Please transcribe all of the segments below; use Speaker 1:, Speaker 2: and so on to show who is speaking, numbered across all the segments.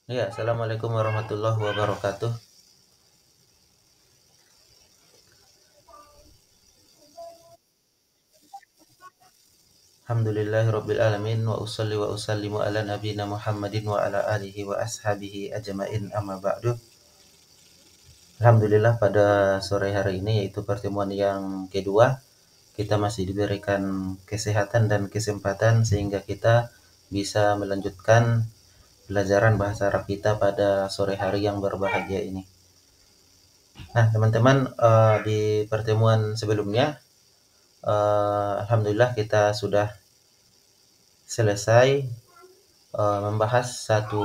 Speaker 1: Ya, assalamualaikum warahmatullahi wabarakatuh. Alhamdulillahirabbil alamin wa usalli wa usallimu ala nabiyyina Muhammadin wa ala alihi wa ashabihi ajmain amma ba'du. Alhamdulillah pada sore hari ini yaitu pertemuan yang kedua, kita masih diberikan kesehatan dan kesempatan sehingga kita bisa melanjutkan pelajaran bahasa Arab kita pada sore hari yang berbahagia ini. Nah, teman-teman, di pertemuan sebelumnya alhamdulillah kita sudah selesai membahas satu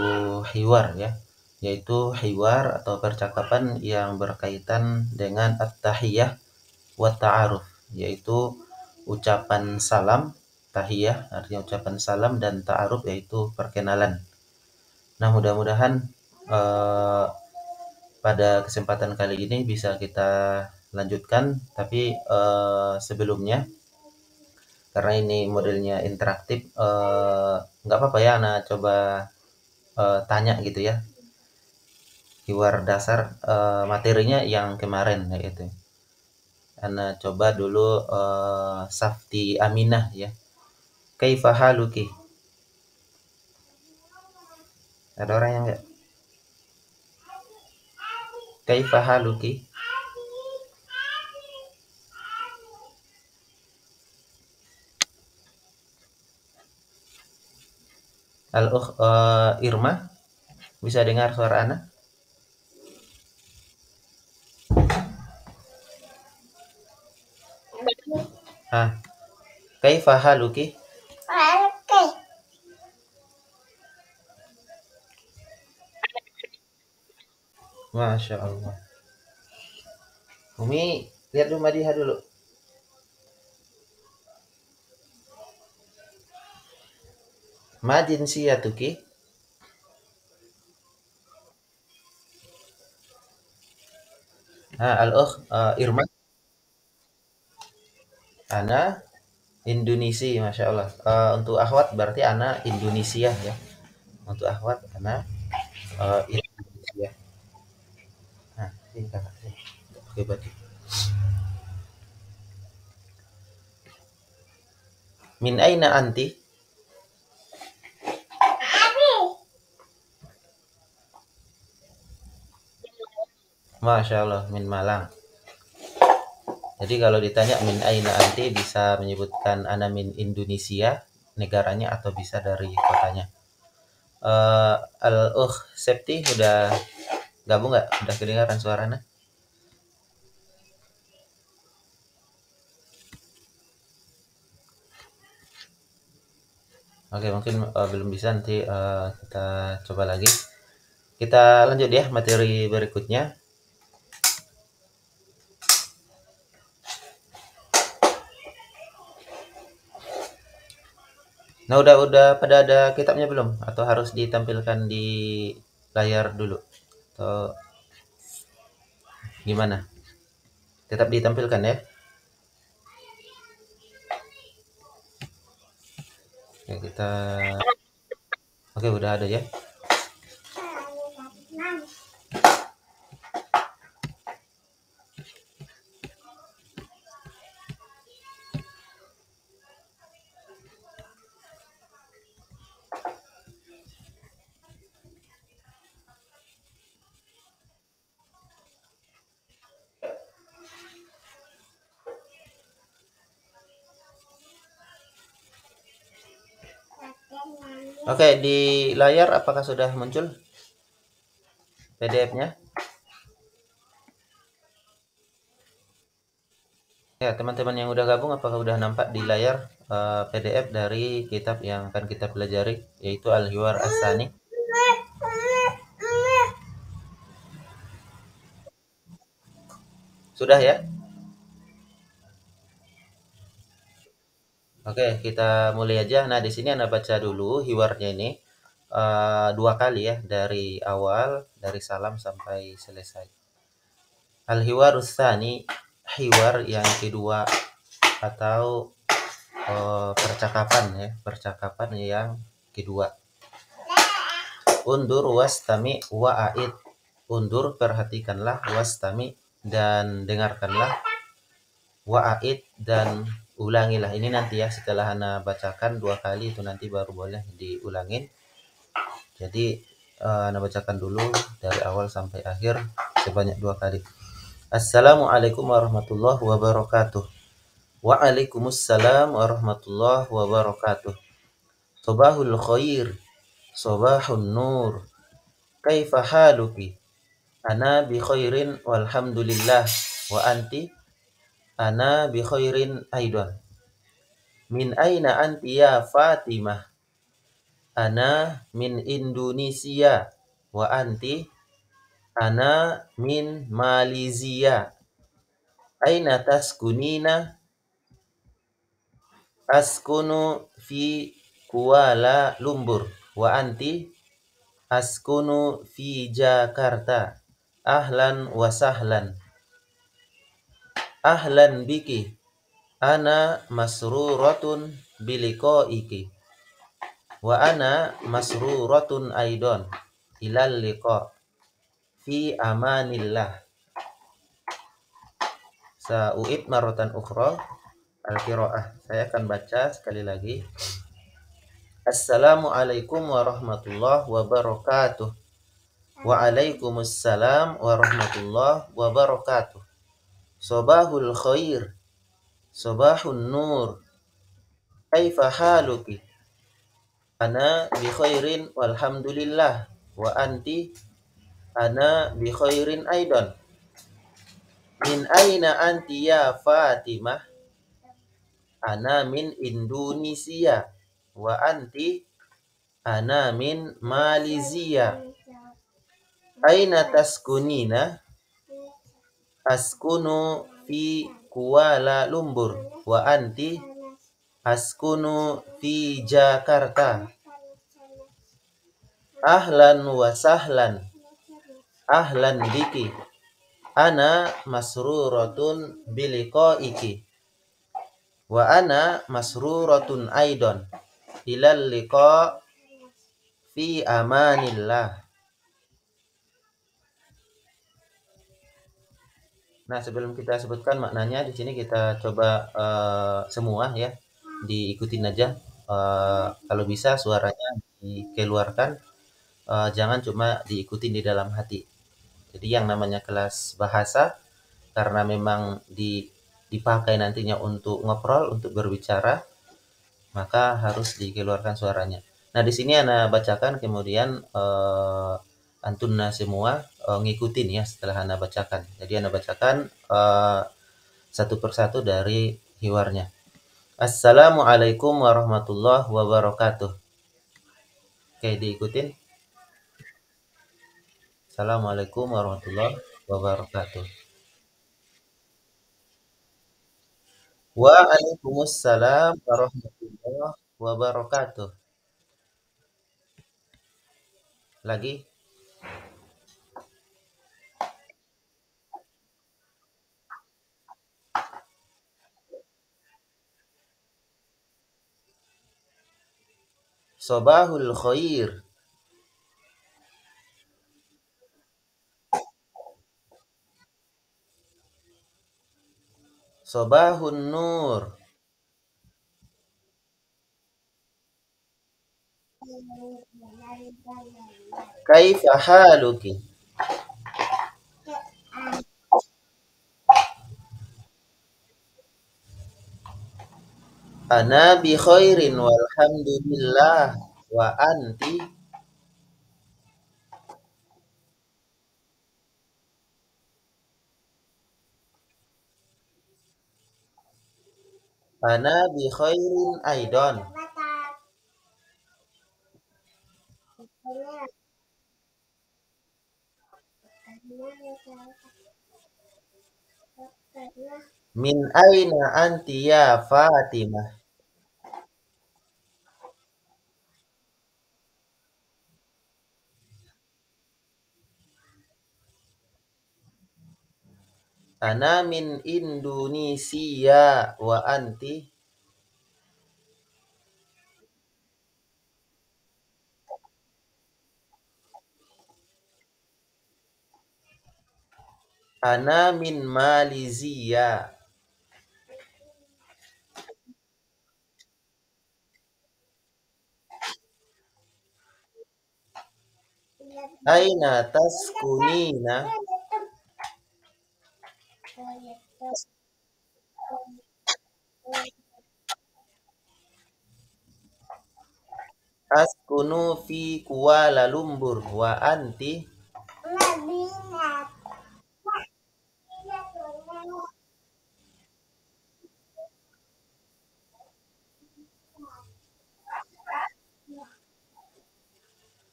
Speaker 1: hiwar ya, yaitu hiwar atau percakapan yang berkaitan dengan at-tahiyah wa ta'aruf, yaitu ucapan salam. Tahiyah artinya ucapan salam dan ta'aruf yaitu perkenalan. Nah, mudah-mudahan eh, pada kesempatan kali ini bisa kita lanjutkan, tapi sebelumnya karena ini modelnya interaktif, nggak apa-apa ya, Ana coba tanya gitu ya, keyword dasar materinya yang kemarin yaitu. Ana coba dulu Safti Aminah ya. Kaifa haluki? Ada orang yang enggak? Kaifa haluki? Al-ukh Irma, bisa dengar suara Ana? Ah, kaifa haluki? Masya Allah. Umi, lihat dulu Madiha dulu. Majin siyatuki. Al-ukh Irma. Ana Indonesia, Masya Allah. Untuk akhwat berarti Ana Indonesia ya. Untuk akhwat Ana Indonesia. Nah, ini kakak sih. Oke, berarti. Min aina anti? Masya Allah, min Malang. Jadi kalau ditanya min aina anti bisa menyebutkan ana min Indonesia, negaranya, atau bisa dari kotanya. Al-ukh Septi udah gabung nggak? Udah kedengaran suaranya? Oke, mungkin belum bisa, nanti kita coba lagi. Kita lanjut ya materi berikutnya. Nah, udah pada ada kitabnya belum? Atau harus ditampilkan di layar dulu? Atau gimana? Tetap ditampilkan ya. Oke, kita Oke, udah ada ya. Oke, di layar apakah sudah muncul PDF-nya? Ya, teman-teman yang udah gabung apakah udah nampak di layar PDF dari kitab yang akan kita pelajari, yaitu Al-Hiwar As-Sani? Sudah ya? Oke, kita mulai aja. Nah, di sini Anda baca dulu hiwarnya ini dua kali ya, dari awal, dari salam sampai selesai. Al-Hiwarus Tsani, hiwar yang kedua, atau percakapan ya, percakapan yang kedua. Undur wastami wa'aid. Undur, perhatikanlah, wastami, dan dengarkanlah, wa'aid, dan ulangilah. Ini nanti ya setelah ana bacakan 2 kali itu nanti baru boleh diulangin. Jadi ana bacakan dulu dari awal sampai akhir sebanyak 2 kali. Assalamualaikum warahmatullahi wabarakatuh. Waalaikumsalam warahmatullahi wabarakatuh. Sobahul khair. Sobahun nur. Kaifa haluki? Ana bi khairin walhamdulillah. Wa anti? Ana bi khairin aidan. Min aina anti ya Fatimah? Ana min Indonesia. Wa anti? Ana min Malaysia. Aina taskunina? Askunu fi Kuala Lumpur. Wa anti? Askunu fi Jakarta. Ahlan wa sahlan. Ahlan biki. Ana masruratun biliqaiki. Wa ana masruratun aidon. Ilal liqa. Fi amanillah. Sa'u'id maratan ukhra al-qira'ah. Saya akan baca sekali lagi. Assalamualaikum warahmatullahi wabarakatuh. Waalaikumsalam warahmatullahi wabarakatuh. Sobahul khair. Sobahun nur. Kaifa haluki? Ana bi khairin walhamdulillah. Wa anti? Ana bi khairin aidan. Min aina anti ya Fatimah? Ana min Indonesia. Wa anti? Ana min Malaysia. Aina taskunina? Askunu fi Kuala Lumpur. Wa anti? Askunu fi Jakarta. Ahlan wa sahlan. Ahlan biki. Ana masruratun biliqaiki. Wa ana masruratun aidan. Ilal liqa fi amanillah. Nah, sebelum kita sebutkan maknanya di sini kita coba semua ya diikutin aja. Kalau bisa suaranya dikeluarkan, jangan cuma diikutin di dalam hati. Jadi yang namanya kelas bahasa karena memang dipakai nantinya untuk ngobrol, untuk berbicara, maka harus dikeluarkan suaranya. Nah, di sini ana bacakan kemudian antunna semua ngikutin ya setelah ana bacakan. Jadi ana bacakan satu persatu dari hiwarnya. Assalamualaikum warahmatullahi wabarakatuh. Oke, diikutin. Assalamualaikum warahmatullahi wabarakatuh. Waalaikumsalam warahmatullahi wabarakatuh. Lagi. Sobahul khair. Sobahun nur. Kaifa haluki? Ana bi khairin walhamdulillah. Wa anti? Ana bi khairin aidon. Min aina anti ya Fatimah? Ana min Indonesia. Wa anti? Ana min Malaysia. Aina taskunina? Askunu fi Kuala Lumpur wa anti?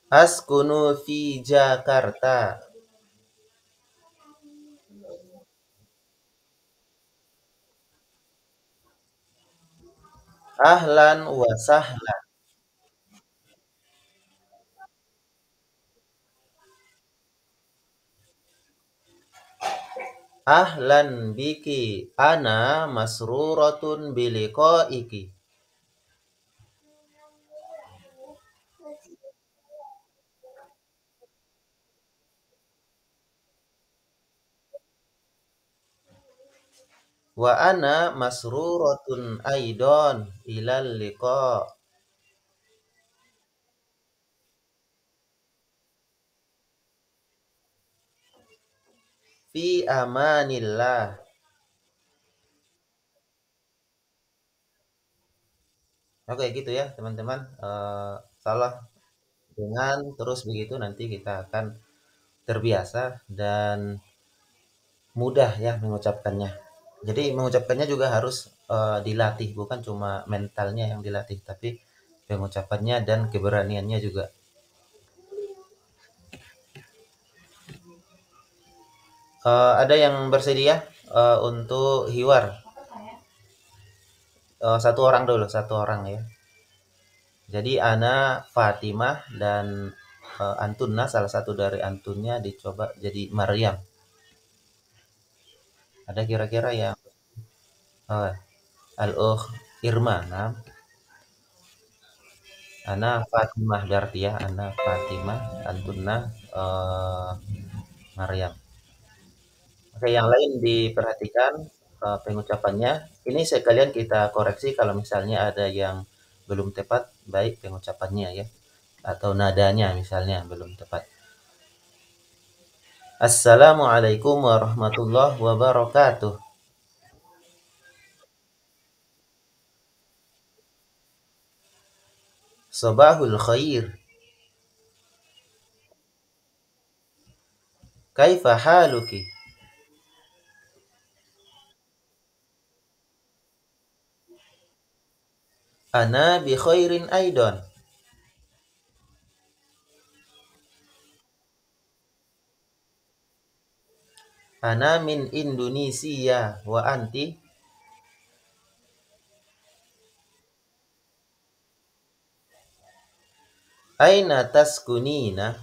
Speaker 1: Askunu fi Jakarta. Ahlan wa sahlan. Ahlan biki. Ana masruratun biliqaiki. Wa ana masruratun aidon ilal liqa. Fi amanillah. Oke, gitu ya, teman-teman. Salah dengan terus begitu nanti kita akan terbiasa dan mudah ya mengucapkannya. Jadi mengucapkannya juga harus dilatih, bukan cuma mentalnya yang dilatih, tapi pengucapannya dan keberaniannya juga. Ada yang bersedia untuk hiwar? Satu orang dulu, satu orang ya. Jadi Ana, Fatimah, dan Antunna, salah satu dari antunnya dicoba jadi Maryam. Ada kira-kira yang uh, Al-Ukh Irma, nah. Ana Fatimah berarti ya, Ana Fatimah, Antunna Maryam. Oke, yang lain diperhatikan pengucapannya. Ini sekalian kita koreksi kalau misalnya ada yang belum tepat, baik pengucapannya ya, atau nadanya misalnya belum tepat. Assalamualaikum warahmatullahi wabarakatuh. Sobahul khair. Kaifa haluki? Ana bi khairin aidon. Ana min Indonesia wa anti? Aina taskunina?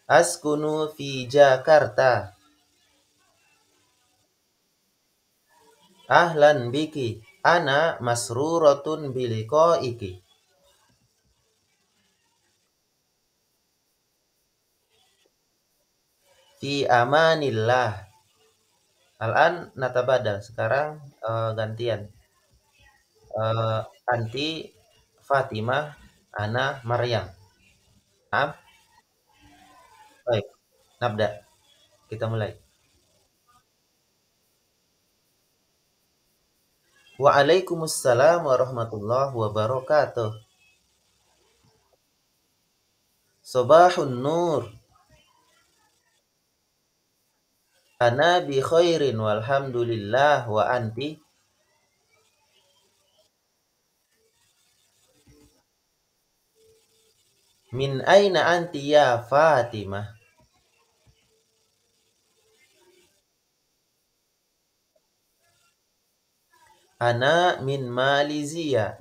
Speaker 1: Askunu fi Jakarta. Ahlan biki. Ana masruratun biliqaiki. Fi amanillah. Al-an natabadal. Sekarang gantian. Anti Fatimah, Ana Maryam. Naam. Baik, nabda. Kita mulai. Waalaikumsalam warahmatullahi wabarakatuh. Sobahun nur. Ana bi khairin walhamdulillah wa anti? Min aina anti ya Fatimah? Ana min Malaysia.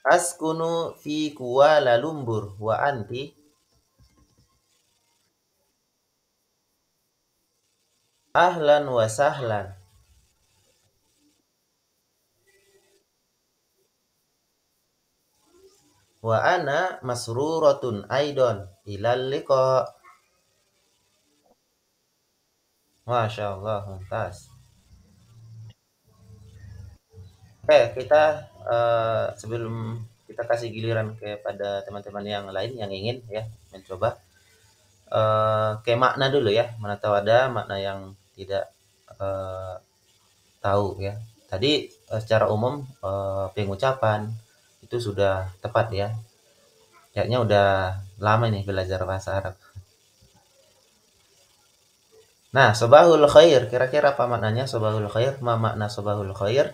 Speaker 1: Askunu fi Kuala Lumpur wa anti? Ahlan wa sahlan. Wa ana masruratun aidon ilal liqa. Masya Allah, mumtaz. Oke, kita sebelum kita kasih giliran kepada teman-teman yang lain yang ingin ya mencoba, ke makna dulu ya. Mana tahu ada makna yang tidak eh, tahu ya. Tadi secara umum pengucapan itu sudah tepat ya. Kayaknya udah lama nih belajar bahasa Arab. Nah, sobahul khair, kira-kira apa maknanya sobahul khair? Ma makna sobahul khair?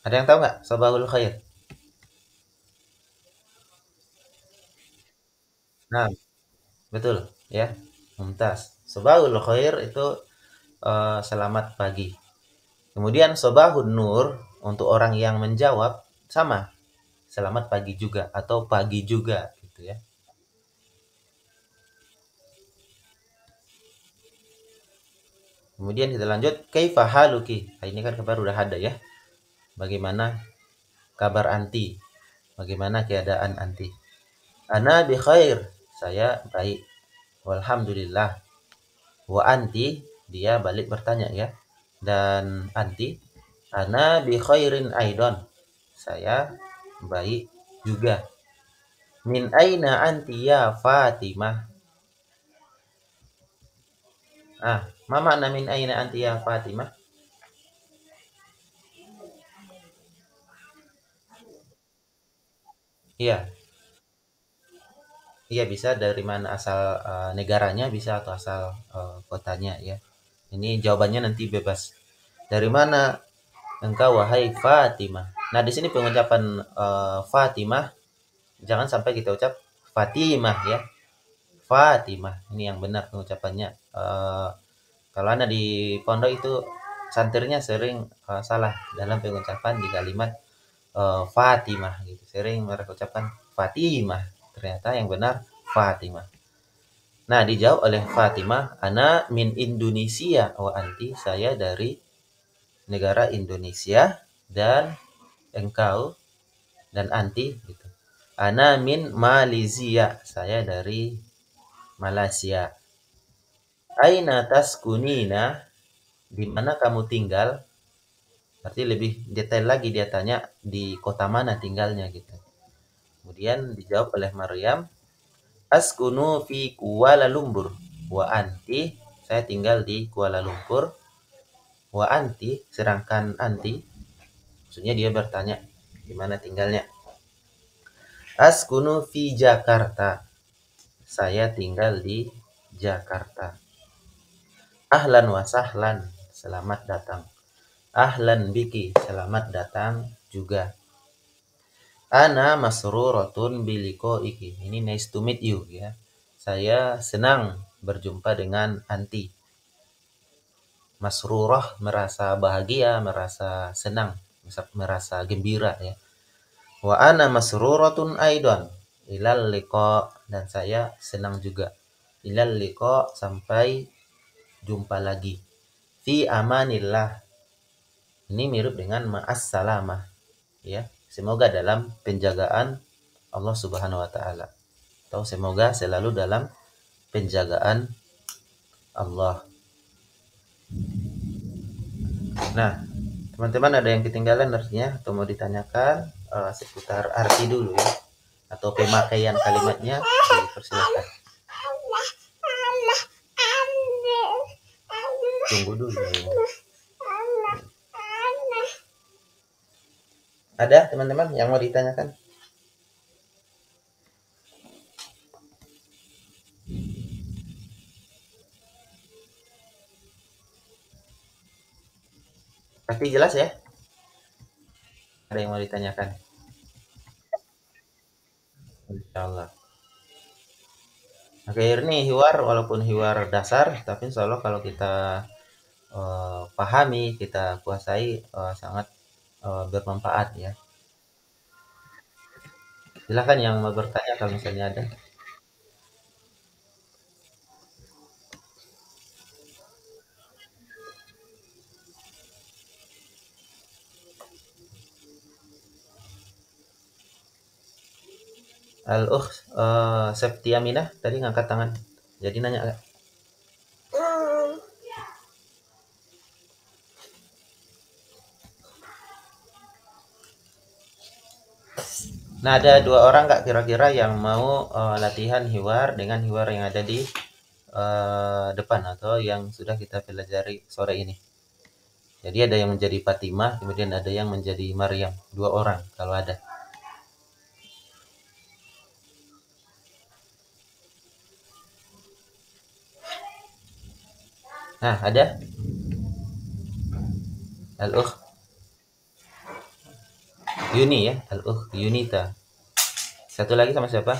Speaker 1: Ada yang tahu nggak sobahul khair? Nah, betul ya. Mumtaz. Sobahul khair itu selamat pagi. Kemudian sobahun nur untuk orang yang menjawab sama, selamat pagi juga atau pagi juga gitu ya. Kemudian kita lanjut kaifa haluki. Nah, ini kan kabar udah ada ya. Bagaimana kabar anti? Bagaimana keadaan anti? Ana bi khair. Saya baik. Walhamdulillah. Wa anti, dia balik bertanya ya. Dan anti, ana bi khairin aidon. Saya baik juga. Min aina anti ya Fatimah? Ah, ma makna min aina anti ya Fatimah? Iya, iya bisa dari mana asal negaranya bisa atau asal kotanya ya. Ini jawabannya nanti bebas. Dari mana engkau wahai Fatimah? Nah, di sini pengucapan Fatimah jangan sampai kita ucap Fatimah ya. Fatimah. Ini yang benar pengucapannya. Kalau Anda di pondok itu santirnya sering salah dalam pengucapan di kalimat Fatimah gitu. Sering mereka ucapkan Fatimah. Ternyata yang benar Fatimah. Nah, dijawab oleh Fatimah, "Ana min Indonesia wa anti." Saya dari negara Indonesia dan engkau dan anti gitu. "Ana min Malaysia." Saya dari Malaysia. "Aina taskunina?" Di mana kamu tinggal? Berarti lebih detail lagi dia tanya di kota mana tinggalnya gitu. Kemudian dijawab oleh Maryam, "Askunu fi Kuala Lumpur." Wa anti, saya tinggal di Kuala Lumpur. Wa anti, sedangkan anti, maksudnya dia bertanya di mana tinggalnya. Askunu fi Jakarta. Saya tinggal di Jakarta. Ahlan wa sahlan, selamat datang. Ahlan biki, selamat datang juga. Ana masruratun biliko iki. Ini nice to meet you ya. Saya senang berjumpa dengan anti. Masrurah merasa bahagia, merasa senang, merasa gembira ya. Wa ana masruratun aidon ilal liqa, dan saya senang juga. Ilal liqa, sampai jumpa lagi. Fi amanillah. Ini mirip dengan ma'as salamah ya. Semoga dalam penjagaan Allah Subhanahu wa taala. Atau semoga selalu dalam penjagaan Allah. Nah, teman-teman ada yang ketinggalan artinya atau mau ditanyakan seputar arti dulu ya atau pemakaian kalimatnya, dipersilakan. Tunggu dulu. Ada teman-teman yang mau ditanyakan? Pasti jelas ya? Ada yang mau ditanyakan? Insyaallah. Oke, ini hiwar walaupun hiwar dasar, tapi insya Allah kalau kita pahami, kita kuasai sangat bermanfaat ya. Silakan yang mau bertanya kalau misalnya ada. Al-Ukh Septiaminah tadi ngangkat tangan. Jadi nanya nggak? Nah, ada dua orang nggak kira-kira yang mau latihan hiwar dengan hiwar yang ada di depan atau yang sudah kita pelajari sore ini. Jadi ada yang menjadi Fatimah, kemudian ada yang menjadi Maryam. Dua orang kalau ada. Nah, ada Al-Ukh Yuni ya, Al-Ukh Yunita. Satu lagi sama siapa?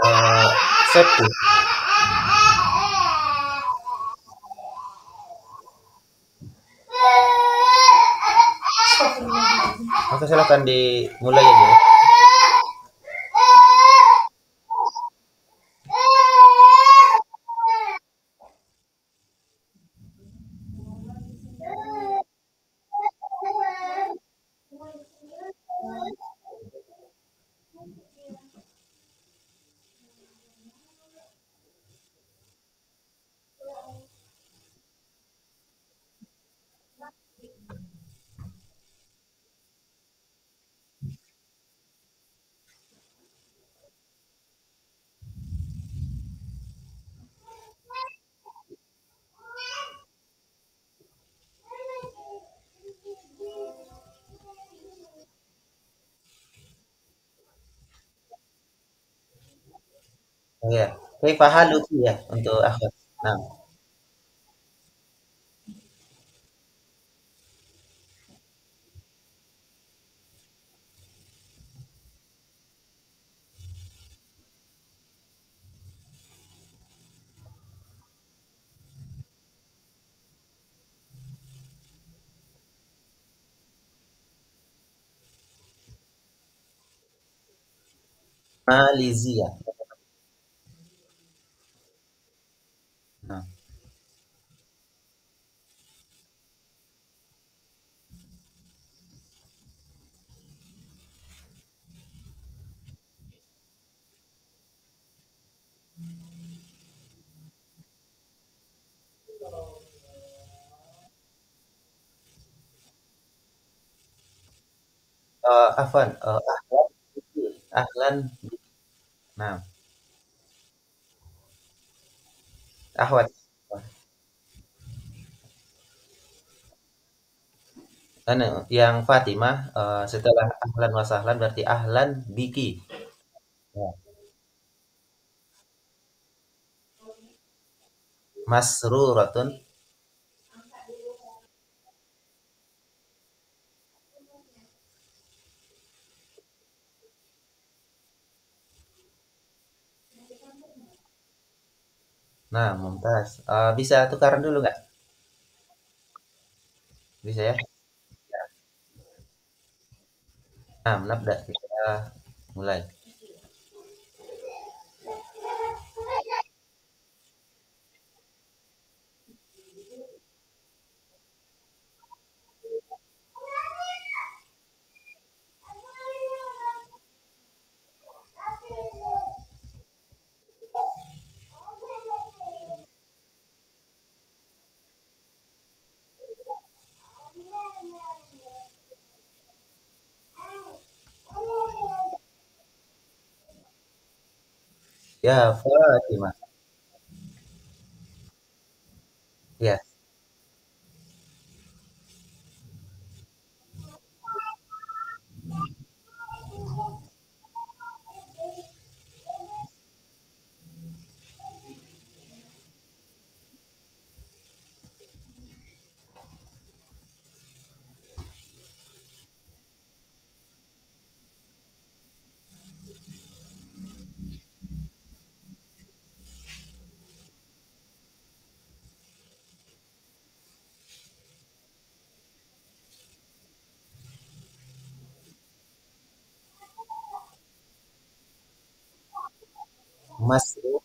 Speaker 1: Eh, Septu. Oke, silakan dimulai aja ya. Oh, ya. Kaifa haluki ya untuk akhwat. Nah, Malizia. Nah, Afwan, Ahlan. Nah, Ahwat. Kan yang Fatimah setelah ahlan wa sahlan berarti ahlan biki. Ya. Masruratun. Nah, mumtaz. Bisa tukaran dulu nggak? Bisa ya? Nah, nabda kita mulai. Ya, Fatimah. Ya, Masru.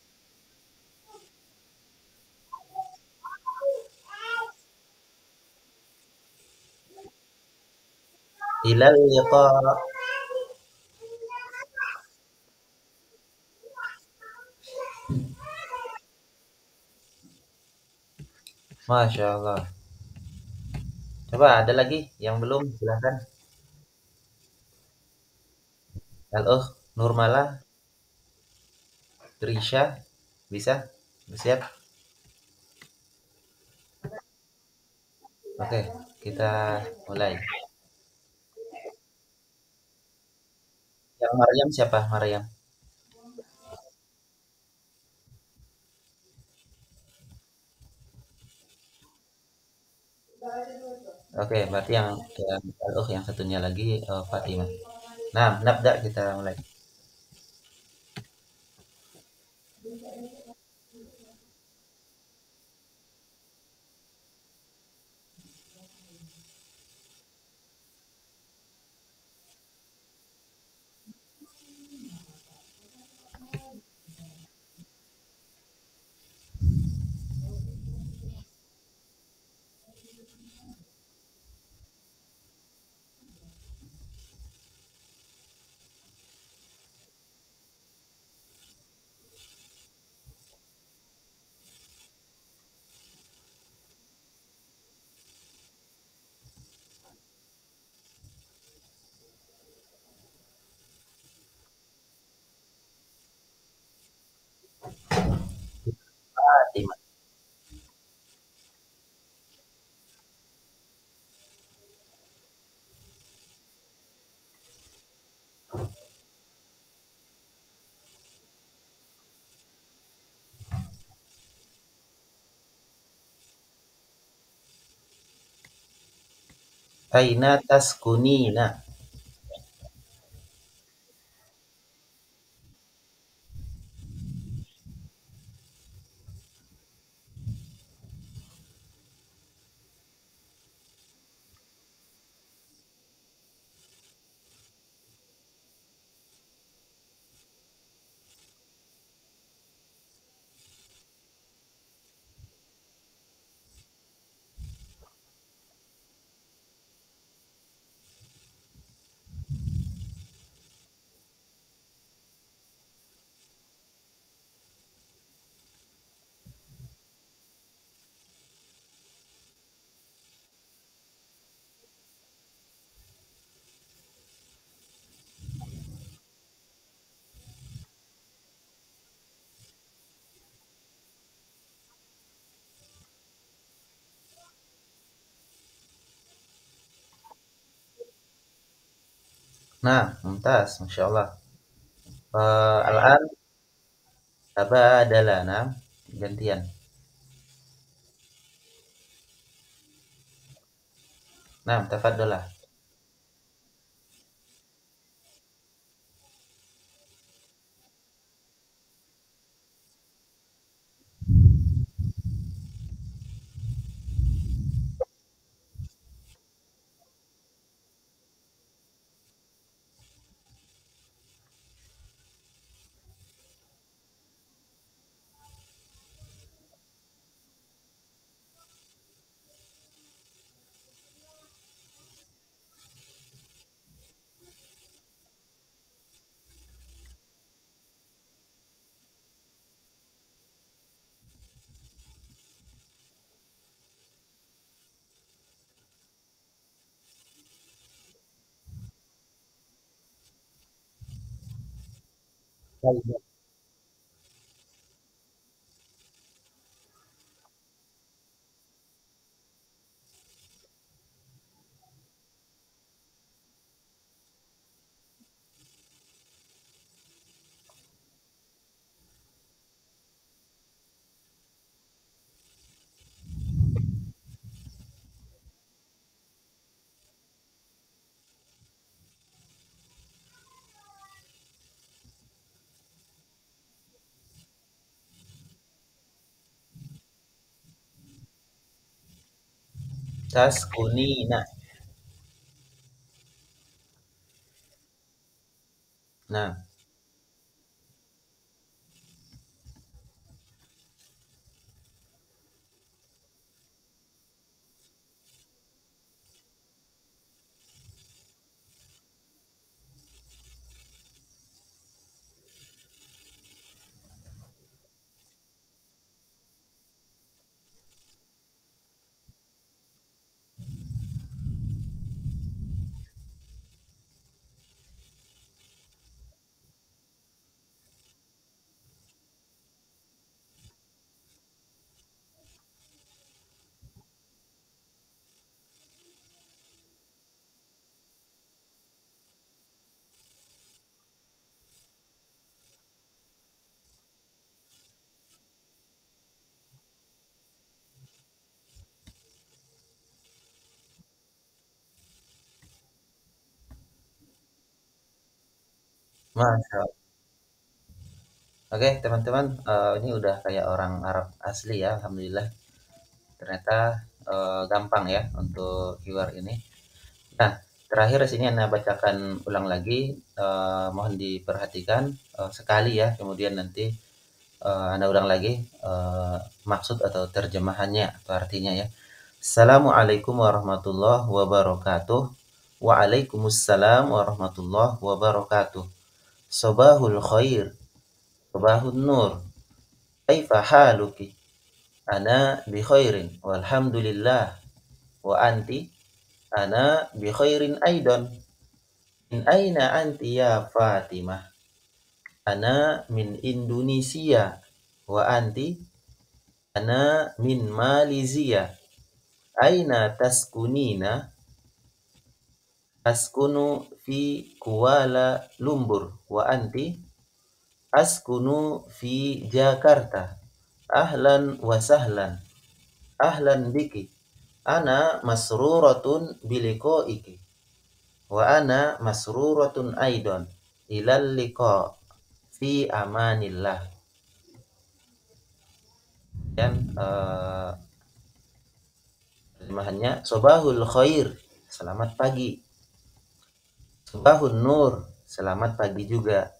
Speaker 1: Ilal liqa. Masya Allah. Coba ada lagi yang belum, silahkan. Al-Ukh Nurmala, Trisha, bisa? Siap? Oke, kita mulai. Yang Maryam siapa? Maryam. Oke, berarti yang Al-Ukh yang satunya lagi Fatimah. Nah, nabda kita mulai. Fatimah. Aina taskunina. Nah, mumtaz, Masya Allah. Al-an tabadala, nah, gantian. Nah, tafadhalah. Taskunina. Nah, Masya Allah. Oke, teman-teman, ini udah kayak orang Arab asli ya, alhamdulillah. Ternyata gampang ya untuk keyword ini. Nah, terakhir di sini Anda bacakan ulang lagi, mohon diperhatikan sekali ya, kemudian nanti Anda ulang lagi maksud atau terjemahannya atau artinya ya. Assalamualaikum warahmatullahi wabarakatuh. Waalaikumsalam warahmatullahi wabarakatuh. Sobahul khair, sobahun nur. Kaifa haluki? Ana bi khairin walhamdulillah. Wa anti? Ana bi khairin aidan. Min aina anti ya Fatimah? Ana min Indonesia. Wa anti? Ana min Malaysia. Aina taskunina? Askunu fi Kuala Lumpur. Wa anti? Askunu fi Jakarta. Ahlan wa sahlan. Ahlan biki. Ana masruratun biliqaiki. Wa ana masruratun aidan. Ilal liqa fi amanillah. Dan terjemahannya sobahul khair, selamat pagi. Sobahun nur, selamat pagi juga.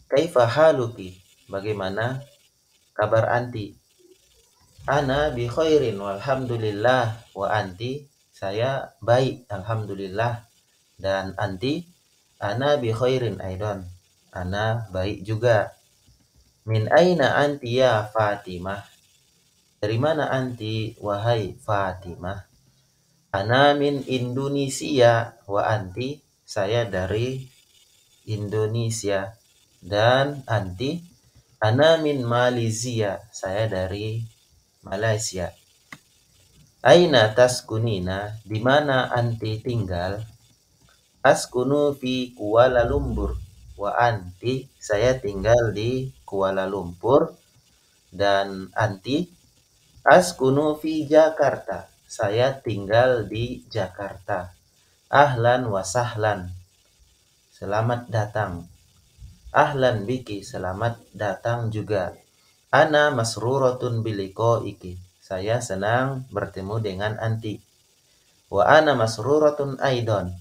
Speaker 1: Kaifa haluki, bagaimana kabar anti? Ana bi khairin walhamdulillah. Wa anti? Saya baik alhamdulillah. Dan anti? Ana bi khairin aidan. Ana baik juga. Min aina anti ya Fatimah? Dari mana anti wahai Fatimah? Ana min Indonesia. Wa anti? Saya dari Indonesia. Dan anti? Ana min Malaysia. Saya dari Malaysia. Aina taskunina? Di mana anti tinggal? Askunu fi Kuala Lumpur. Wa anti? Saya tinggal di Kuala Lumpur. Dan anti? Askunu fi Jakarta. Saya tinggal di Jakarta. Ahlan wa sahlan. Selamat datang. Ahlan biki. Selamat datang juga. Ana masruratun biliko iki. Saya senang bertemu dengan anti. Wa ana masruratun aidon.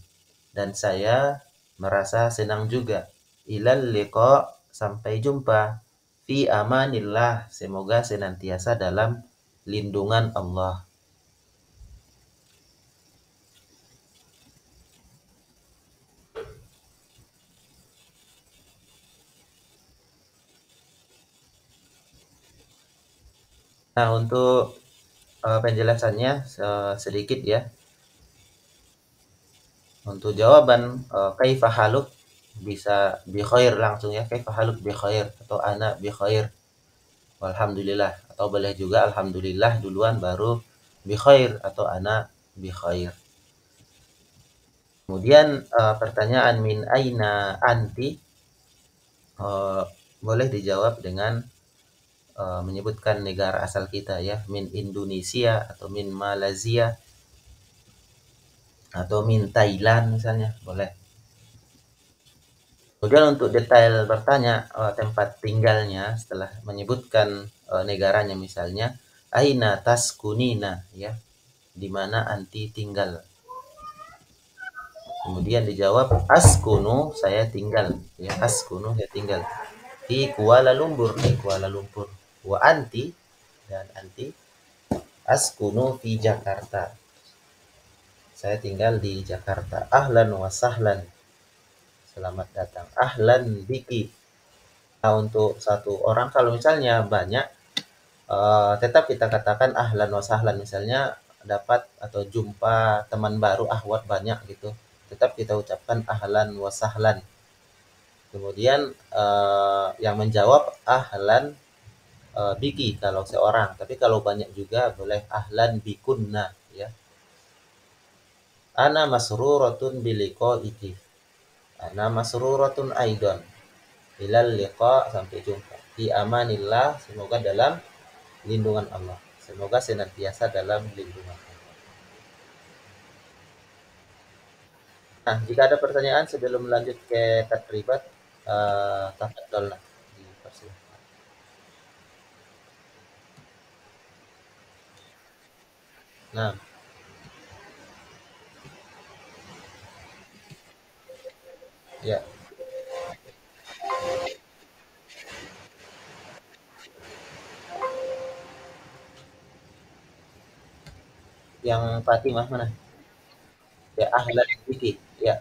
Speaker 1: Dan saya merasa senang juga. Ilal liqa, sampai jumpa. Fi amanillah, semoga senantiasa dalam lindungan Allah. Nah, untuk penjelasannya sedikit ya. Untuk jawaban kaifa haluk bisa bi khair langsung ya, kaifa haluk bi khair atau ana bi khair. Walhamdulillah, atau boleh juga alhamdulillah duluan baru bi khair atau ana bi khair. Kemudian pertanyaan min aina anti boleh dijawab dengan menyebutkan negara asal kita ya, min Indonesia atau min Malaysia atau min Thailand misalnya, boleh. Kemudian untuk detail bertanya tempat tinggalnya setelah menyebutkan negaranya, misalnya aina taskunina ya, di mana anti tinggal. Kemudian dijawab askunu, saya tinggal ya, askunu, saya tinggal di Kuala Lumpur, di Kuala Lumpur. Wa anti, dan anti? Askunu fi Jakarta, saya tinggal di Jakarta. Ahlan wa sahlan, selamat datang. Ahlan biki. Nah, untuk satu orang, kalau misalnya banyak, tetap kita katakan ahlan wa sahlan. Misalnya dapat atau jumpa teman baru, ahwat banyak gitu, tetap kita ucapkan ahlan wa sahlan. Kemudian yang menjawab ahlan biki kalau seorang, tapi kalau banyak juga boleh ahlan bikunna ya. Ana masruratun biliko iki. Ana masruratun aidan. Ilal liqa, sampai jumpa. Fi amanillah, semoga dalam lindungan Allah. Semoga senantiasa dalam lindungan Allah. Nah, jika ada pertanyaan sebelum lanjut ke tadribat, Tafadhol lah, dipersilahkan. Nah, ya, yang Fatimah mana? Ya, ahlan biki. Ya,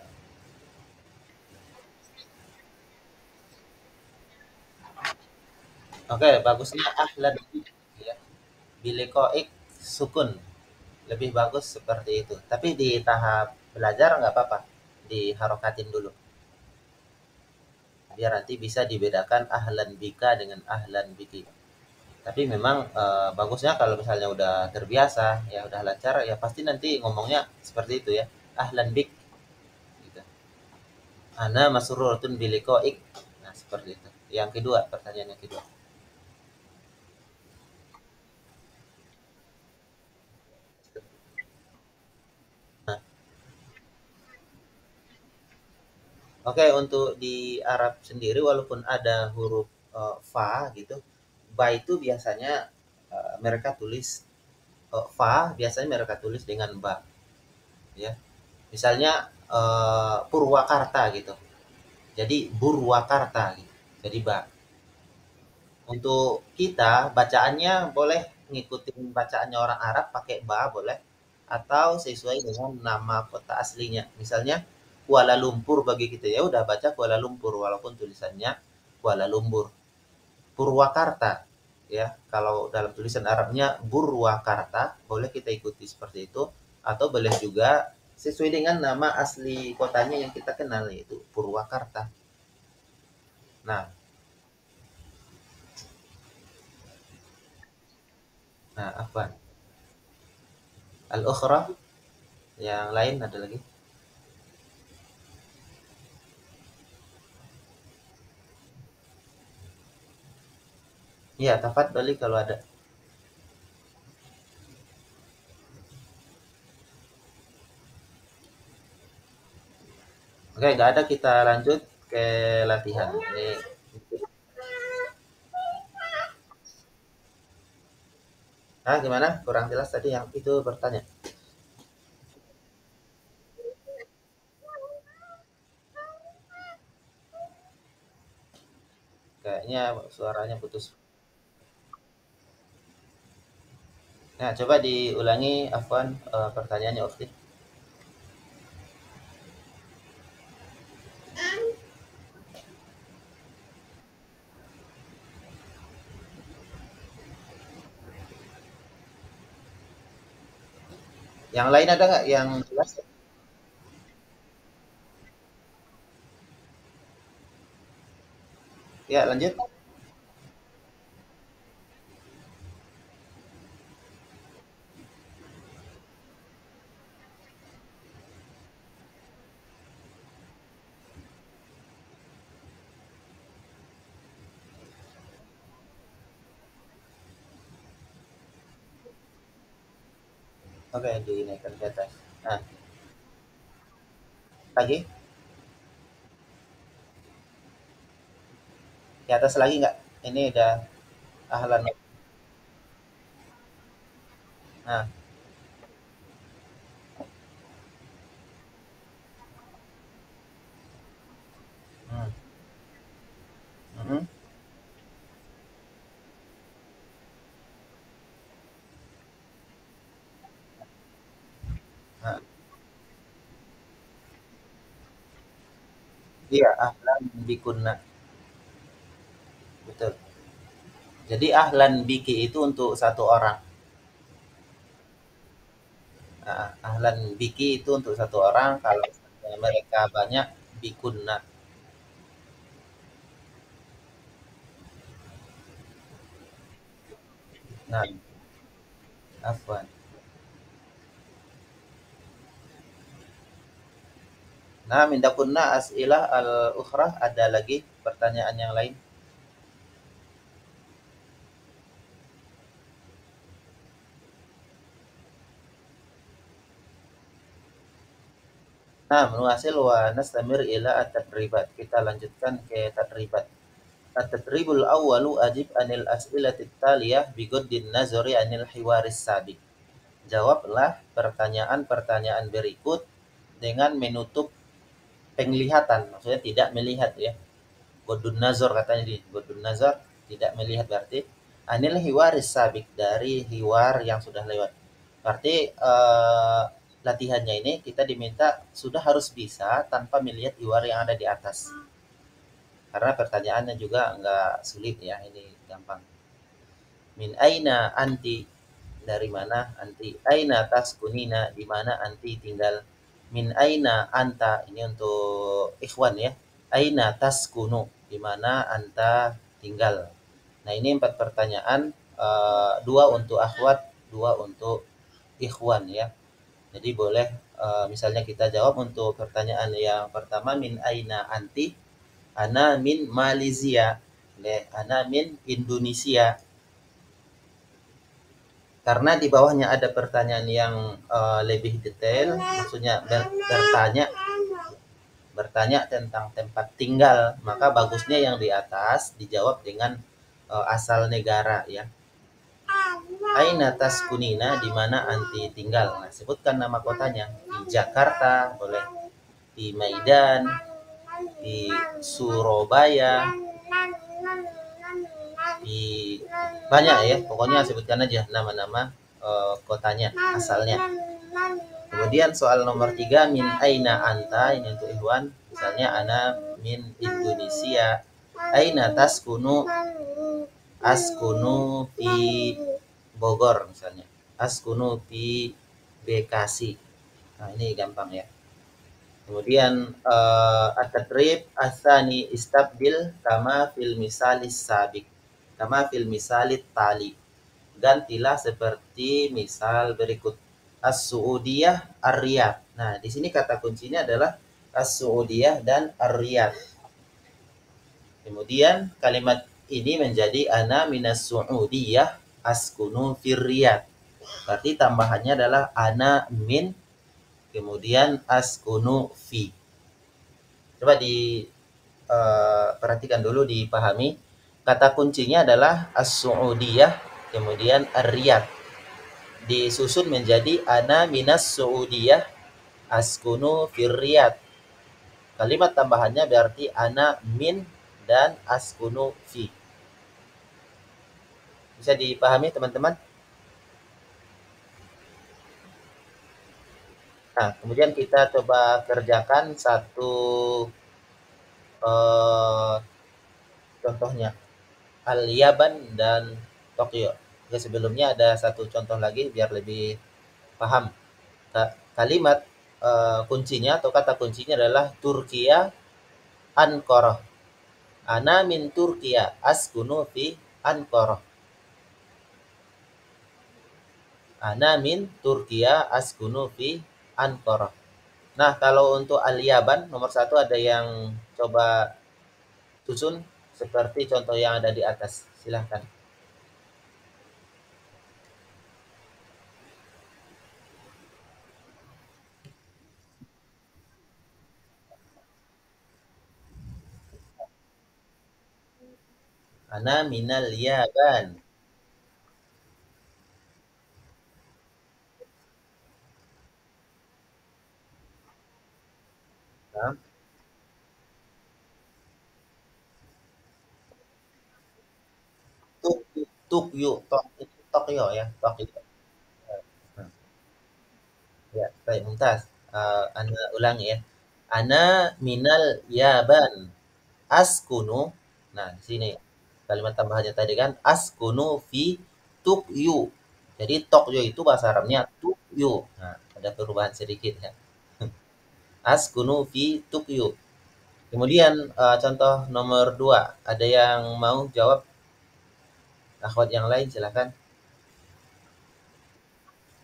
Speaker 1: oke, bagusnya ahlan biki. Ya, bilikoik sukun. Lebih bagus seperti itu. Tapi di tahap belajar nggak apa-apa, diharokatin dulu. Biar nanti bisa dibedakan ahlan bika dengan ahlan biki. Tapi memang bagusnya kalau misalnya udah terbiasa, ya udah lancar, ya pasti nanti ngomongnya seperti itu ya. Ahlan bik, gitu. Ana masrurutun bilikoik. Nah, seperti itu. Yang kedua, pertanyaan yang kedua. Nah, oke, untuk di Arab sendiri walaupun ada huruf fa gitu, ba itu biasanya mereka tulis fa biasanya mereka tulis dengan ba, ya. Misalnya Purwakarta gitu. Jadi Burwakarta gitu. Jadi ba. Untuk kita bacaannya boleh ngikutin bacaannya orang Arab pakai ba boleh atau sesuai dengan nama kota aslinya. Misalnya Kuala Lumpur bagi kita ya udah baca Kuala Lumpur walaupun tulisannya Kuala Lumpur. Purwakarta ya kalau dalam tulisan Arabnya Burwakarta boleh kita ikuti seperti itu atau boleh juga sesuai dengan nama asli kotanya yang kita kenal yaitu Purwakarta. Nah, apa? Al-ukhra yang lain ada lagi? Iya, tafadhali kalau ada. Oke, nggak ada kita lanjut ke latihan. Ini gimana? Kurang jelas tadi yang itu bertanya. Kayaknya suaranya putus. Nah, coba diulangi Afwan pertanyaannya Ukti. Yang lain ada nggak yang jelas? Ya, lanjut. Oke, dinaikkan ke atas. Nah, lagi di atas lagi nggak? Ini udah ahlan. Nah, hmm, mhm. Nah, iya, ahlan bikunna. Betul. Jadi ahlan biki itu untuk satu orang. Nah, ahlan biki itu untuk satu orang. Kalau mereka banyak, bikunna. Nah, afwan. Nah, mindakunna as'ilah al-ukhrah ada lagi pertanyaan yang lain. Nah, menuasil wa nastamir ila at-tadribat. Kita lanjutkan ke tadribat. At-tadribul awwalu ajib anil as'ilatit taliyah bigoddin nazari anil hiwaris sabiq. Jawablah pertanyaan-pertanyaan berikut dengan menutup penglihatan, maksudnya tidak melihat ya. Godun nazar katanya di godun nazar, tidak melihat berarti anil hiwaris sabik, dari hiwar yang sudah lewat. Berarti latihannya ini kita diminta sudah harus bisa tanpa melihat hiwar yang ada di atas. Karena pertanyaannya juga nggak sulit ya, ini gampang. Min aina anti, dari mana anti, aina taskunina, di mana anti tinggal, min aina anta, ini untuk ikhwan ya, aina taskunu, di mana anta tinggal. Nah ini 4 pertanyaan, dua untuk akhwat, dua untuk ikhwan ya. Jadi boleh misalnya kita jawab untuk pertanyaan yang pertama, min aina anti, ana min Malaysia, ana min Indonesia. Karena di bawahnya ada pertanyaan yang lebih detail, maksudnya bertanya bertanya tentang tempat tinggal, maka bagusnya yang di atas dijawab dengan asal negara ya. Aina taskunina, di mana anti tinggal. Nah, sebutkan nama kotanya. Di Jakarta boleh, di Medan, di Surabaya, di banyak ya, pokoknya sebutkan aja nama-nama kotanya asalnya. Kemudian soal nomor 3, min aina anta, ini untuk Ikhwan, misalnya ana min Indonesia, aina taskunu, askunu di Bogor misalnya, askunu di Bekasi. Nah ini gampang ya. Kemudian at-tadrib asani istabdil kama fil misalis sabik, kama fil misalit tali. Gantilah seperti misal berikut. As-Suudiyah Ar-Riyadh. Nah, di sini kata kuncinya adalah As-Suudiyah dan Ar-Riyadh. Kemudian kalimat ini menjadi ana minas Suudiyah askunu fir Riyadh. Berarti tambahannya adalah ana min, kemudian askunu fi. Coba perhatikan dulu, dipahami. Kata kuncinya adalah As-Suudiyah, kemudian Ar-Riyadh. Disusun menjadi ana minas Suudiyah askunu fir Riyadh. Kalimat tambahannya berarti ana min dan askunu fi. Bisa dipahami teman-teman? Nah, kemudian kita coba kerjakan satu eh, contohnya. Al-Yaban dan Tokyo. Oke, sebelumnya ada satu contoh lagi biar lebih paham. Kalimat kuncinya atau kata kuncinya adalah Turkiya Ankara. Ana min Turkiya askunu fi Ankara. Ana min Turkiya askunu fi Ankara. Nah, kalau untuk Al-Yaban nomor 1 ada yang coba susun seperti contoh yang ada di atas. Silahkan. Ana minal Yaban. Nah, Tokyo, Tokyo ya, Tokyo. Nah, ya, baik, Mumtaz. Anda ulangi ya. Ana minal Yaban. Askunu. Nah, di sini kalimat tambahannya tadi kan askunu fi Tokyo. Jadi Tokyo itu bahasa Arabnya Tokyo. Nah, ada perubahan sedikit ya. Askunu fi Tokyo. Kemudian contoh nomor 2, ada yang mau jawab? Akhwat yang lain silakan.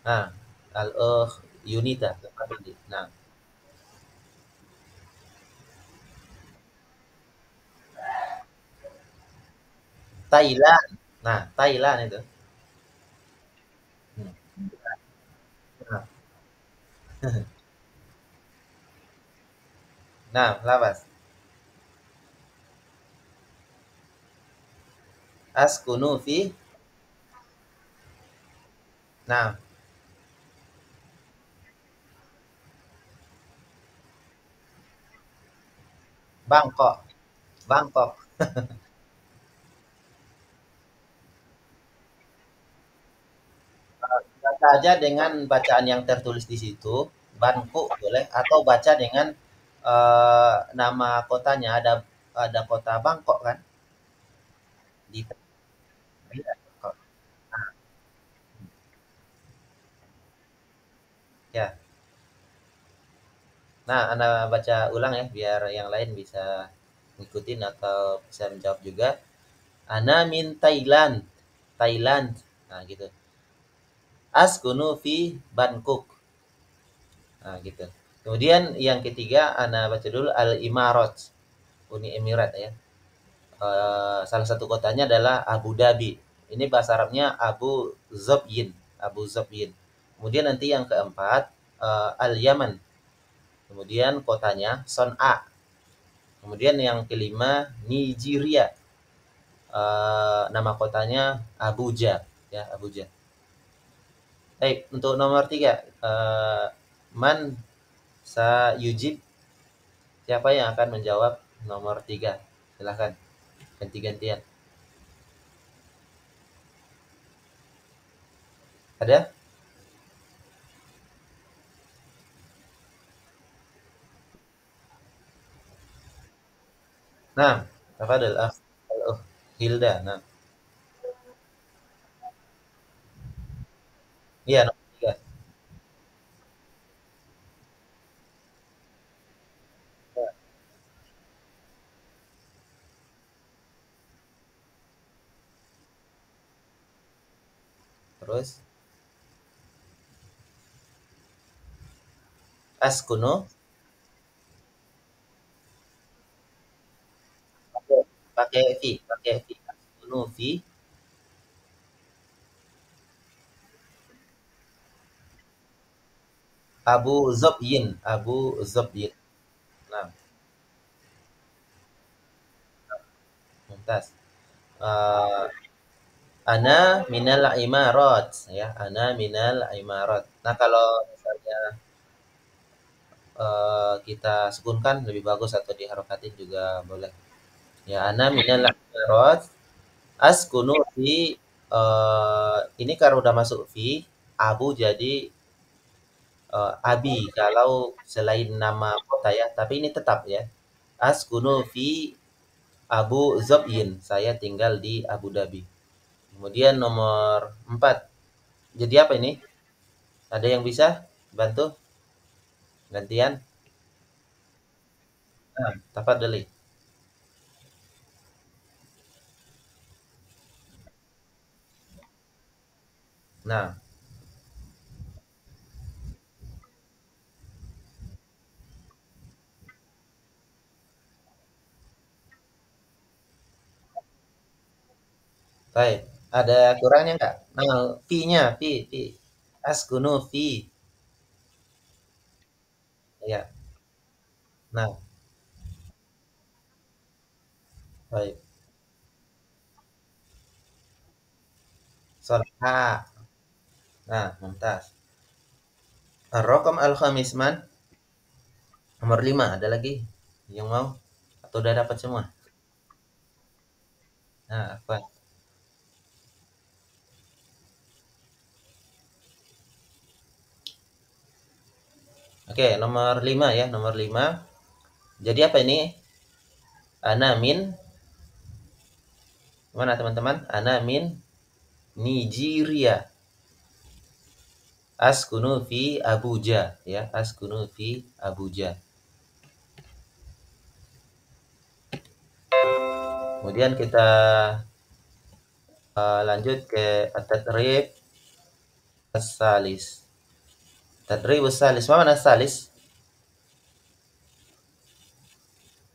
Speaker 1: Nah, al Yunita. Nah, Thailand. Nah, Thailand itu. Hmm. Nah, Nah, lawas. Askunu fi. Nah, Bangkok. Bangkok. Baca aja dengan bacaan yang tertulis di situ, Bangkok boleh, atau baca dengan nama kotanya, ada kota Bangkok kan di iya, Bangkok. Ya. Nah, Anda baca ulang ya biar yang lain bisa ngikutin atau bisa menjawab juga. Ana min Thailand. Thailand. Nah, gitu. Askunu fi Bangkok. Nah, gitu. Kemudian yang ketiga, Ana baca dulu Al-Imarat, Uni Emirat ya. Salah satu kotanya adalah Abu Dhabi. Ini bahasa Arabnya Abu Zabyin. Abu Zabyin. Kemudian nanti yang keempat, Al-Yaman. Kemudian kotanya Son'a. Kemudian yang kelima, Nigeria. Nama kotanya Abuja. Ya, Abuja. Baik, untuk nomor tiga, Man Sa Yujib, siapa yang akan menjawab nomor tiga? Silahkan, ganti-gantian. Ada? Nah, tafadhal akh. Oh, Hilda. Nah, iya nomor tiga. Ya, terus Askuno pakai pakai fi, pakai fi. Askuno fi Abu Zabyin, Abu Zabyin. Nah, mumtaz. Eh, ana minal imarat ya, ana minal imarat. Nah, kalau misalnya kita sukunkan lebih bagus atau diharokatin juga boleh. Ya, ana minal imarat askunu fi, ini karena udah masuk fi, abu jadi abi kalau selain nama kota ya, tapi ini tetap ya. Askunu fi Abu Zabyin, saya tinggal di Abu Dhabi. Kemudian nomor 4. Jadi apa ini? Ada yang bisa bantu gantian? Nah, tafadhali. Nah, baik. Ada kurangnya nggak? Nah, fi-nya, fi. Askunu fi. Ya. Nah, baik. Solha. Nah, mumtaz. Ar-Raqam al-Khamis man. Nomor 5 ada lagi yang mau? Atau udah dapat semua? Nah, apa? Oke, nomor 5 ya, nomor 5. Jadi apa ini? Ana min, mana teman-teman? Ana min Nigeria. Askunu fi Abuja ya, askunu fi Abuja. Kemudian kita lanjut ke at-tadrib as-salis. Tadrib as-salis. Mana as-salis?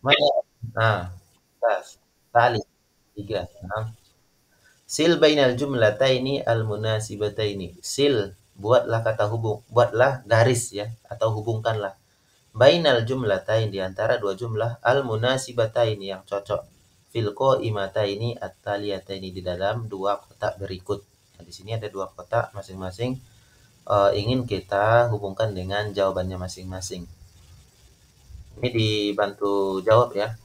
Speaker 1: Mana? Nah, tas. Salis. Tiga. Nah. Sil bainal jumlataini al-munasibataini. Sil, buatlah kata hubung, buatlah garis ya, atau hubungkanlah bainal jumlatain di antara dua jumlah al-munasibataini yang cocok fil qaimataini at-taliyataini di dalam dua kotak berikut. Nah, di sini ada dua kotak masing-masing ingin kita hubungkan dengan jawabannya masing-masing. Ini dibantu jawab ya.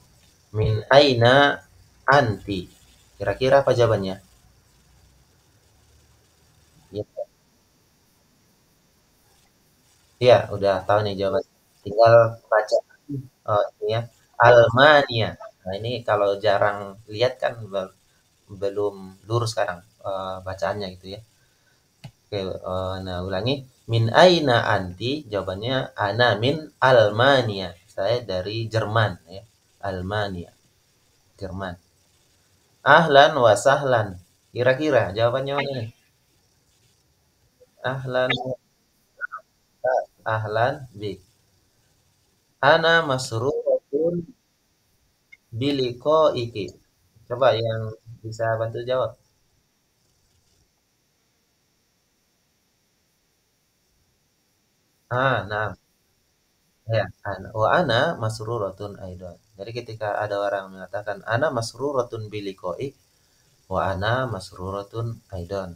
Speaker 1: Min aina anti. Kira-kira apa jawabannya? Ya, ya udah tahu nih jawaban. Tinggal baca ini ya. Almania. Nah, ini kalau jarang lihat kan belum lurus sekarang bacaannya gitu ya. Oke, nah ulangi. Min aina anti? Jawabannya ana min Almania. Saya dari Jerman ya. Almania, Jerman. Ahlan wa sahlan. Kira-kira jawabannya mana nih? Ahlan wa ahlan bi. Ana masruratun iki. Coba yang bisa bantu jawab. Nah, ya, ana masruratun aidan. Jadi ketika ada orang mengatakan ana masruratun biliqa'i wa ana masruratun aidan.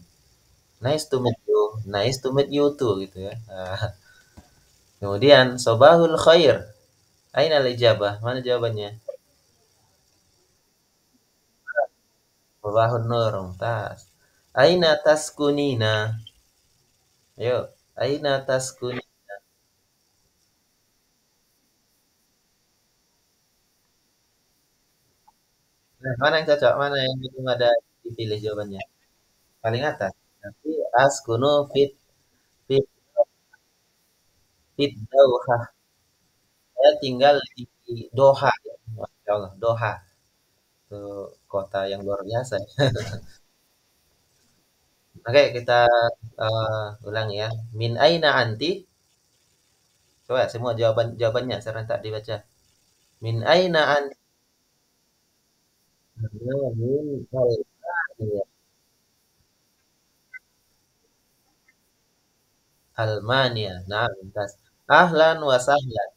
Speaker 1: Nice to meet you. Nice to meet you too gitu ya. Kemudian sobahul khair. Aina ijabah? Mana jawabannya? Sobahun nur. Tas. Aina taskunina? Ayo. Aina taskuni? Nah, mana yang cocok? Mana yang belum ada dipilih jawabannya? Paling atas. Nanti askunu fit fit Dauha. Saya tinggal di Doha ya. Masya Allah, Doha. Itu kota yang luar biasa. Oke, kita ulang ya. Min aina anti? Coba semua jawabannya serentak dibaca. Min aina anti? Min Almania. Almania. Nah, lintas. Ahlan wa sahlan.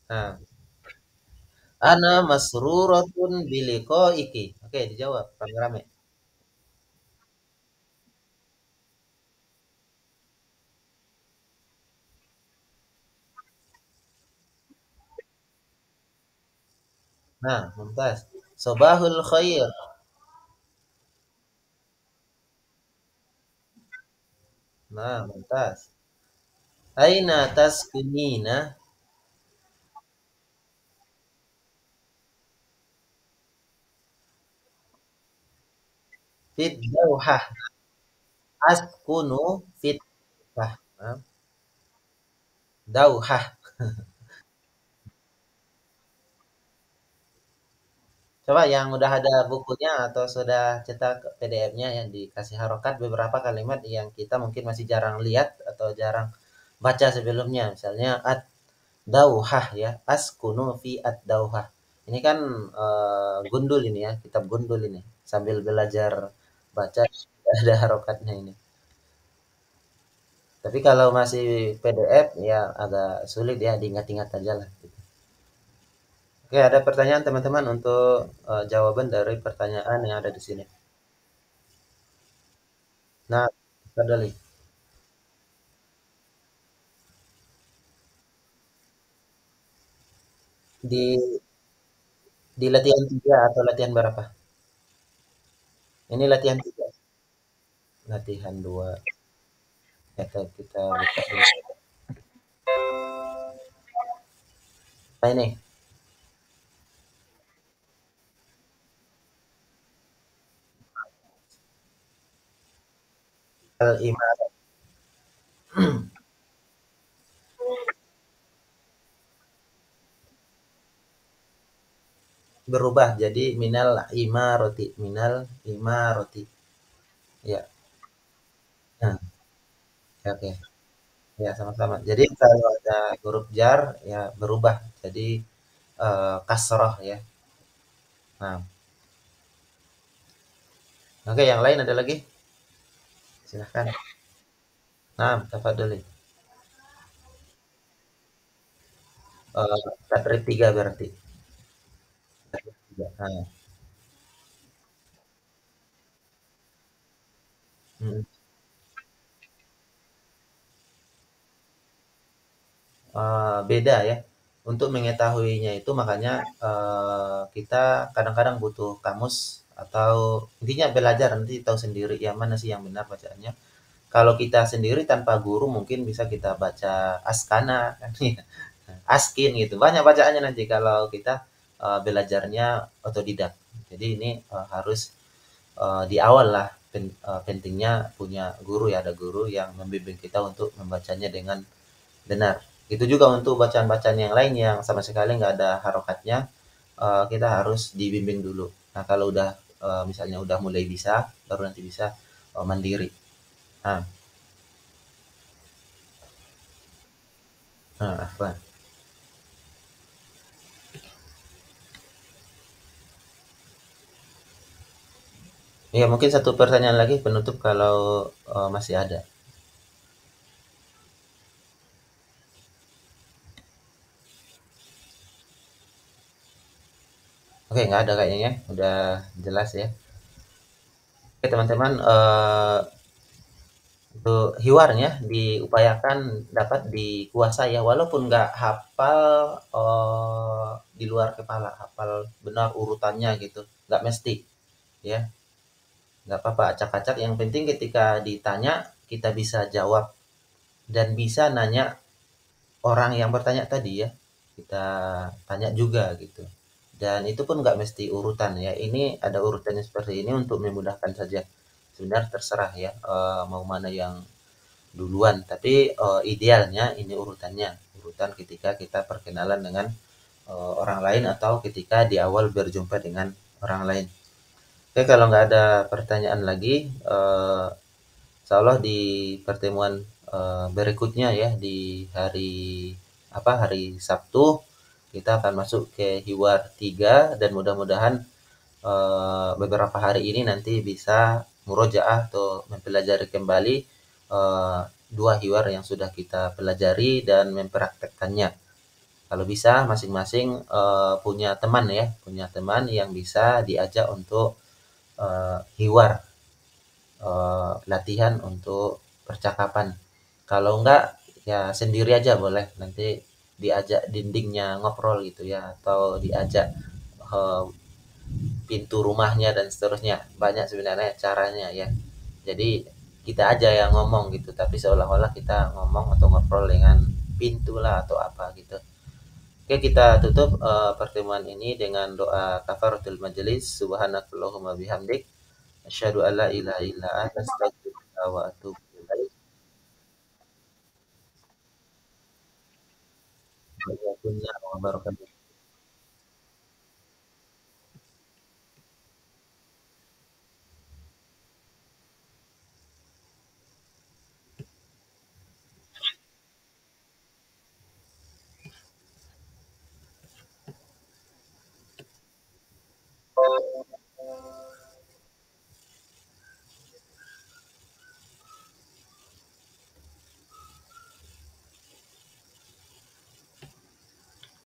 Speaker 1: Nah, ana masruratun biliqaiki. Oke, dijawab rame-rame. Nah, mumtaz. Sobahul khair. Nah, mumtaz. Aina taskunina fit dauhah. Askunu fit nah, dauhah. Coba yang udah ada bukunya atau sudah cetak PDF-nya yang dikasih harokat beberapa kalimat yang kita mungkin masih jarang lihat atau jarang baca sebelumnya. Misalnya ad-dauhah ya, askunu fi ad-dauhah. Ini kan gundul ini ya, kitab gundul ini. Sambil belajar baca ada harokatnya ini. Tapi kalau masih PDF ya agak sulit ya diingat-ingat aja lah. Oke, ada pertanyaan teman-teman untuk jawaban dari pertanyaan yang ada di sini. Nah, Fadali, di latihan 3 atau latihan berapa? Ini latihan 3. Latihan 2. Kita buka dulu. Nah, ini al-iman berubah jadi minal imaroti. Ya. Nah, ya, oke. Ya, sama-sama. Jadi kalau ada huruf jar ya berubah jadi kasroh ya. Nah, oke yang lain ada lagi? Silahkan. Nah, tafadhali. Tadrib 3 berarti. Tadrib 3. Nah, mhm. Beda ya. Untuk mengetahuinya itu makanya kita kadang-kadang butuh kamus atau intinya belajar nanti tahu sendiri yang mana sih yang benar bacaannya. Kalau kita sendiri tanpa guru mungkin bisa kita baca askana kan ya. Askin gitu. Banyak bacaannya nanti kalau kita belajarnya otodidak. Jadi ini harus di awal lah pentingnya punya guru ya, ada guru yang membimbing kita untuk membacanya dengan benar. Itu juga untuk bacaan-bacaan yang lain yang sama sekali nggak ada harokatnya, kita harus dibimbing dulu. Nah, kalau udah misalnya udah mulai bisa, baru nanti bisa mandiri. Nah, afwan. Ya mungkin satu pertanyaan lagi penutup kalau masih ada. Oke, nggak ada kayaknya ya. Udah jelas ya. Oke teman-teman, untuk hiwarnya diupayakan dapat dikuasai ya, walaupun nggak hafal di luar kepala, hafal benar urutannya gitu, nggak mesti ya, nggak apa-apa acak-acak. Yang penting ketika ditanya kita bisa jawab dan bisa nanya orang yang bertanya tadi ya, kita tanya juga gitu. Dan itu pun nggak mesti urutan ya. Ini ada urutannya seperti ini untuk memudahkan saja. Sebenarnya terserah ya mau mana yang duluan, tapi idealnya ini urutannya, urutan ketika kita perkenalan dengan orang lain atau ketika di awal berjumpa dengan orang lain. Oke, kalau nggak ada pertanyaan lagi, insya Allah di pertemuan berikutnya ya di hari apa hari Sabtu kita akan masuk ke Hiwar 3 dan mudah-mudahan beberapa hari ini nanti bisa murojaah atau mempelajari kembali eh, dua hiwar yang sudah kita pelajari dan mempraktekkannya. Kalau bisa masing-masing punya teman ya, punya teman yang bisa diajak untuk hiwar, latihan untuk percakapan. Kalau enggak ya sendiri aja boleh, nanti diajak dindingnya ngobrol gitu ya, atau diajak eh, pintu rumahnya dan seterusnya. Banyak sebenarnya caranya ya. Jadi kita aja yang ngomong gitu, tapi seolah-olah kita ngomong atau ngobrol dengan pintu lah atau apa gitu. Oke, kita tutup pertemuan ini dengan doa kafaratul majelis. Subhanakallahumma bihamdik. Asyhadu alla ilaha illa anta astaghfiruka wa atubu ilaik. Wa wabarakatuh.